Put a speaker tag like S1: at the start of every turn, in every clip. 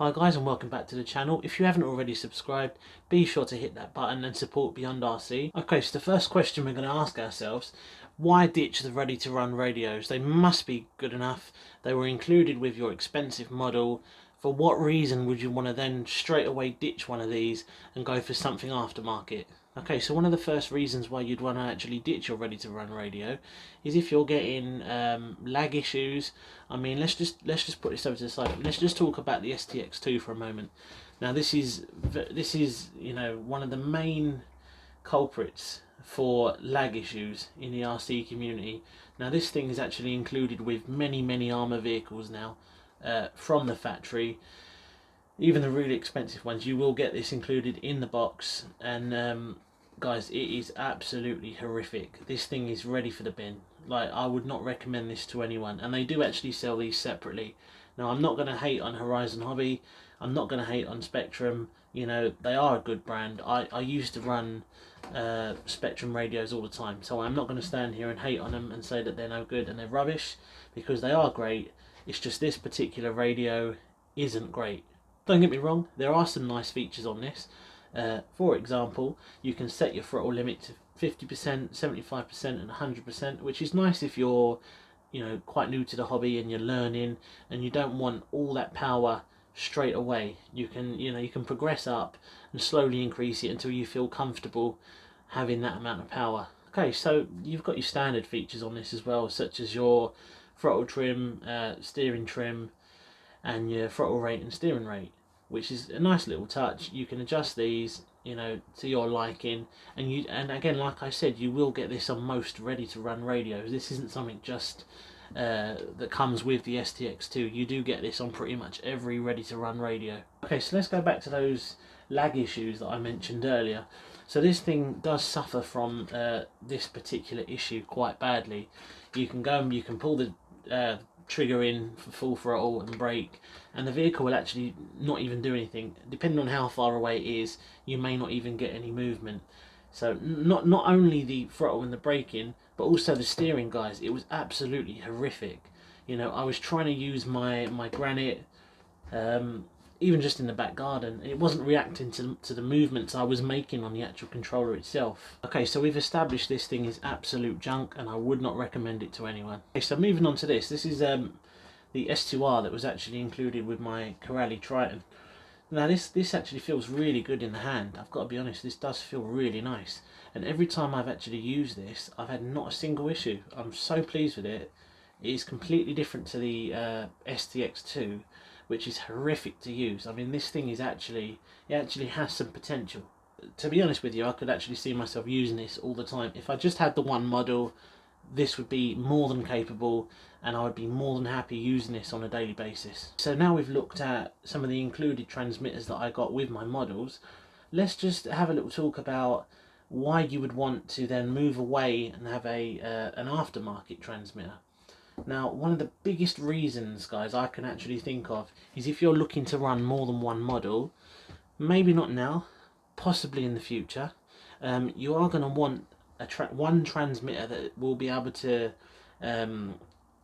S1: Hi guys, and welcome back to the channel. If you haven't already subscribed, be sure to hit that button and support Beyond RC. Okay, so the first question we're going to ask ourselves, why ditch the ready to run radios? They must be good enough. They were included with your expensive model. For what reason would you want to then straight away ditch one of these and go for something aftermarket? Okay, so one of the first reasons why you'd want to actually ditch your ready to run radio is if you're getting lag issues. I mean, let's just put this over to the side. Let's just talk about the STX2 for a moment. Now, this is one of the main culprits for lag issues in the RC community. Now, this thing is actually included with many armour vehicles now from the factory. Even the really expensive ones, you will get this included in the box, and guys, it is absolutely horrific. This thing is ready for the bin. Like, I would not recommend this to anyone, and they do actually sell these separately. Now, I'm not going to hate on Horizon Hobby, I'm not going to hate on Spectrum. You know, they are a good brand. I used to run Spectrum radios all the time, so I'm not going to stand here and hate on them and say that they're no good and they're rubbish, because they are great. It's just this particular radio isn't great. Don't get me wrong, there are some nice features on this. For example, you can set your throttle limit to 50%, 75% and 100%, which is nice if you're, quite new to the hobby and you're learning and you don't want all that power straight away. You can progress up and slowly increase it until you feel comfortable having that amount of power. Okay, so you've got your standard features on this as well, such as your throttle trim, steering trim, and your throttle rate and steering rate, which is a nice little touch. You can adjust these, to your liking, and again, like I said, you will get this on most ready to run radios. This isn't something just that comes with the STX2. You do get this on pretty much every ready to run radio. Okay, so let's go back to those lag issues that I mentioned earlier. So this thing does suffer from this particular issue quite badly. You can go and you can pull the trigger in for full throttle and brake, and the vehicle will actually not even do anything. Depending on how far away it is, you may not even get any movement. So not only the throttle and the braking, but also the steering, guys. It was absolutely horrific. I was trying to use my granite, even just in the back garden, it wasn't reacting to the movements I was making on the actual controller itself. Okay, so we've established this thing is absolute junk and I would not recommend it to anyone. Okay, so moving on to this. This is the S2R that was actually included with my Corrali Triton. Now this actually feels really good in the hand. I've got to be honest, this does feel really nice. And every time I've actually used this, I've had not a single issue. I'm so pleased with it. It is completely different to the STX2, which is horrific to use. I mean, this thing is actually has some potential. To be honest with you, I could actually see myself using this all the time. If I just had the one model, this would be more than capable, and I would be more than happy using this on a daily basis. So now we've looked at some of the included transmitters that I got with my models, let's just have a little talk about why you would want to then move away and have an aftermarket transmitter. Now, one of the biggest reasons, guys, I can actually think of is if you're looking to run more than one model, maybe not now, possibly in the future, you are going to want one transmitter that will be able to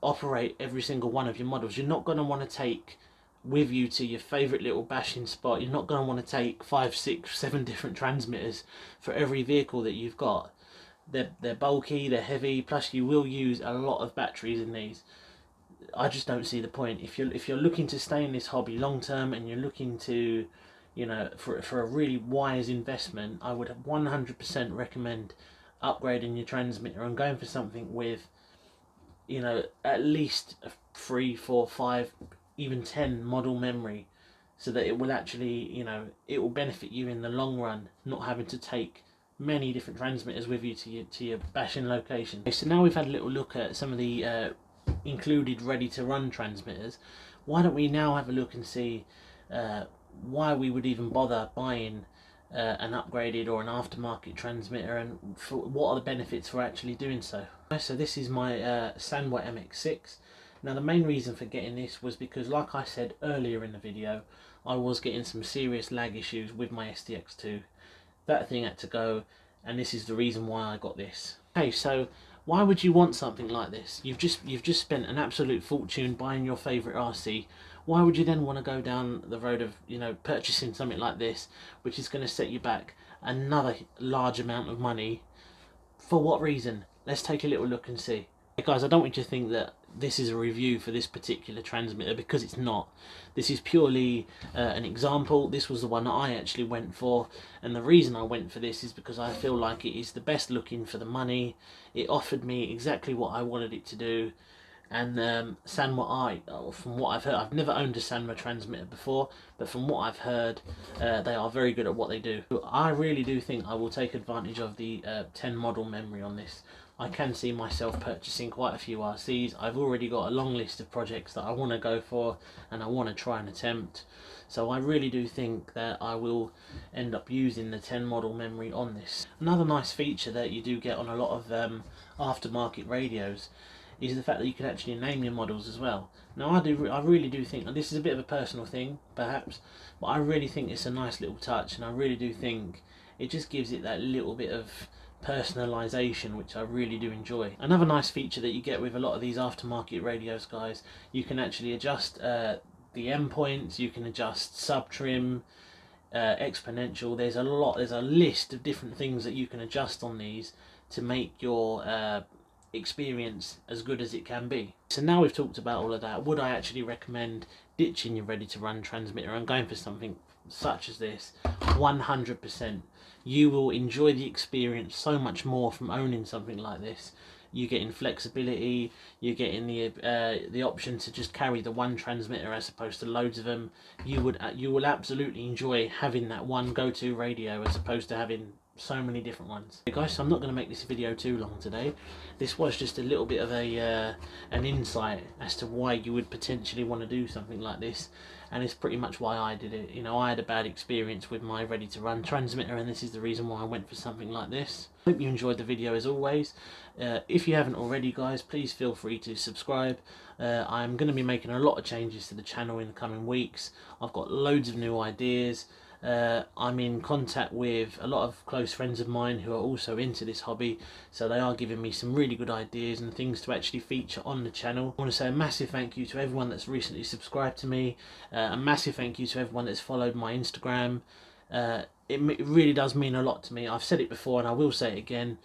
S1: operate every single one of your models. You're not going to want to take with you to your favourite little bashing spot. You're not going to want to take 5, 6, 7 different transmitters for every vehicle that you've got. They're bulky, they're heavy, plus you will use a lot of batteries in these. I just don't see the point. If you're looking to stay in this hobby long term and you're looking to, for a really wise investment, I would 100% recommend upgrading your transmitter and going for something with, at least a 3, 4, 5, even 10 model memory, so that it will actually, it will benefit you in the long run, not having to take many different transmitters with you to your bashing location. Okay, so now we've had a little look at some of the included ready to run transmitters. Why don't we now have a look and see why we would even bother buying an upgraded or an aftermarket transmitter, and what are the benefits for actually doing so. So this is my Sanwa MX-6. Now the main reason for getting this was because, like I said earlier in the video, I was getting some serious lag issues with my STX2. That thing had to go, and this is the reason why I got this. Okay, so why would you want something like this? You've just spent an absolute fortune buying your favourite RC. why would you then want to go down the road of, you know, purchasing something like this, which is going to set you back another large amount of money? For what reason? Let's take a little look and see. Hey guys, I don't want you to think that this is a review for this particular transmitter, because it's not. This is purely an example. This was the one that I actually went for, and the reason I went for this is because I feel like it is the best looking for the money. It offered me exactly what I wanted it to do. And Sanwa, from what I've heard, I've never owned a Sanwa transmitter before, but from what I've heard, they are very good at what they do. I really do think I will take advantage of the 10 model memory on this. I can see myself purchasing quite a few RCs. I've already got a long list of projects that I want to go for and I want to try and attempt. So I really do think that I will end up using the 10 model memory on this. Another nice feature that you do get on a lot of aftermarket radios is the fact that you can actually name your models as well. Now I really do think, and this is a bit of a personal thing perhaps, but I really think it's a nice little touch, and I really do think it just gives it that little bit of personalization, which I really do enjoy. Another nice feature that you get with a lot of these aftermarket radios, guys, you can actually adjust the endpoints, you can adjust sub trim, exponential. There's a list of different things that you can adjust on these to make your experience as good as it can be. So now we've talked about all of that, would I actually recommend ditching your ready to run transmitter and going for something such as this? 100%. You will enjoy the experience so much more from owning something like this. You're getting flexibility, you're getting the option to just carry the one transmitter as opposed to loads of them. You will absolutely enjoy having that one go-to radio as opposed to having so many different ones. Okay guys, so I'm not going to make this video too long today. This was just a little bit of a an insight as to why you would potentially want to do something like this, and it's pretty much why I did it. You know, I had a bad experience with my ready to run transmitter, and this is the reason why I went for something like this. Hope you enjoyed the video as always. If you haven't already, guys, please feel free to subscribe. I'm going to be making a lot of changes to the channel in the coming weeks. I've got loads of new ideas. I'm in contact with a lot of close friends of mine who are also into this hobby, so they are giving me some really good ideas and things to actually feature on the channel. I want to say a massive thank you to everyone that's recently subscribed to me, a massive thank you to everyone that's followed my Instagram. It really does mean a lot to me. I've said it before and I will say it again.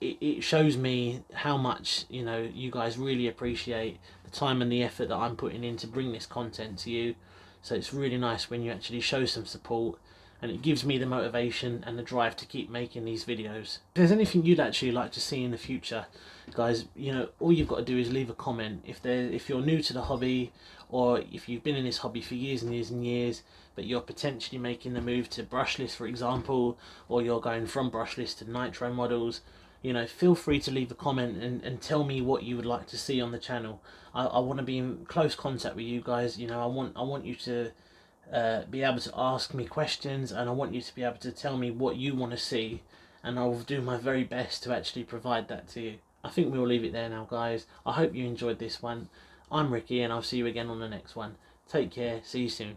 S1: It shows me how much, you know, you guys really appreciate the time and the effort that I'm putting in to bring this content to you. So it's really nice when you actually show some support, and it gives me the motivation and the drive to keep making these videos. If there's anything you'd actually like to see in the future, guys, you know, all you've got to do is leave a comment. If you're new to the hobby, or if you've been in this hobby for years and years and years, but you're potentially making the move to brushless, for example, or you're going from brushless to nitro models, you know, feel free to leave a comment and tell me what you would like to see on the channel. I want to be in close contact with you guys. You know, I want you to be able to ask me questions, and I want you to be able to tell me what you want to see, and I'll do my very best to actually provide that to you. I think we'll leave it there now, guys. I hope you enjoyed this one. I'm Ricky, and I'll see you again on the next one. Take care. See you soon.